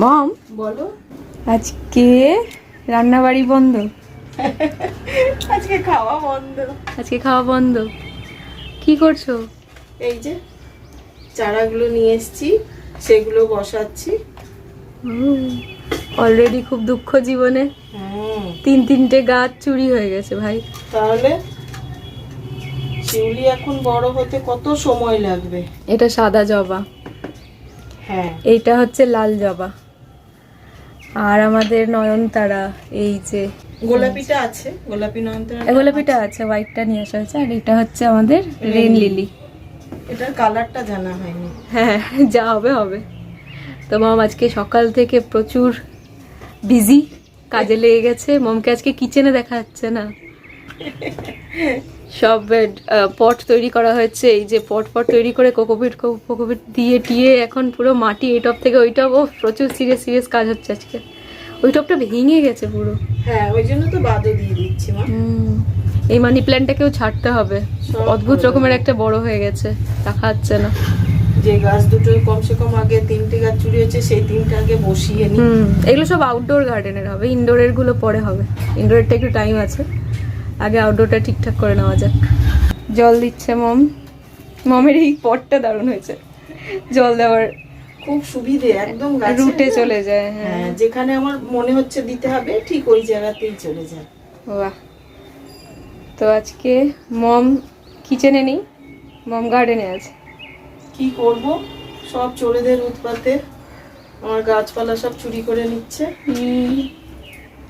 মম বলো। আজকে রান্নাবাড়ি বন্ধ। আজকে খাওয়া বন্ধ। আজকে খাওয়া বন্ধ। কি করছো? এই যে চারাগুলো নিয়ে এসেছি, সেগুলো বসাচ্ছি। অলরেডি খুব দুঃখ জীবনে। তিনটে গাছ চুরি হয়ে গেছে ভাই। তাহলে শিউলি এখন বড় হতে কত সময় লাগবে? এটা সাদা জবা, হ্যাঁ এইটা হচ্ছে লাল জবা, আর আমাদের নয়নতারা এই যে গোলাপিটা আছে, গোলাপি নয়নতারা গোলাপিটা আছে, হোয়াইটটা নিয়ে আসা হয়েছে, আর এটা হচ্ছে আমাদের রেন লিলি। এটার কালারটা জানা হয়নি। হ্যাঁ, যা হবে হবে। তো মম আজকে সকাল থেকে প্রচুর বিজি, কাজে লেগে গেছে। মমকে আজকে কিচেনে দেখা যাচ্ছে না, সব পট তৈরি করা হয়েছে। এই যে পট তৈরি করে কোকোপিট দিয়ে টিয়ে এখন পুরো মাটি এই টপ থেকে ওই টপ। ও প্রচুর সিরিয়াস কাজ হচ্ছে আজকে। ওই টপটা ভেঙে গেছে পুরো। হ্যাঁ, ওই জন্য তো বাদও দিয়ে দিচ্ছি মা। এই মানি প্ল্যান্টটাকেও ছাড়তে হবে, অদ্ভুত রকমের একটা বড় হয়ে গেছে, রাখা যাচ্ছে না। যে গাছ দুটো কমসে কম আগে 3টে গাছ চুরি হয়েছে, সেই 3টে আগে বসিয়ে নি। এগুলো সব আউটডোর গার্ডেনের হবে, ইনডোরের গুলো পরে হবে। ইনডোরেরটা একটু টাইম আছে, আগে আউটডোরটা ঠিকঠাক করে নেওয়া যাক। জল দিচ্ছে মম। মমের এই পটটা দারুণ হয়েছে, জল দেওয়ার খুব সুবিধে, একদম রুটে চলে যায়। হ্যাঁ, যেখানে আমার মনে হচ্ছে দিতে হবে ঠিক ওই জায়গাতেই চলে যায়। বাহ। তো আজকে মম কিচেনে নেই, মম গার্ডেনে আছে। কি করব, সব চোরেদের উৎপাতে আমার গাছপালা সব চুরি করে নিচ্ছে।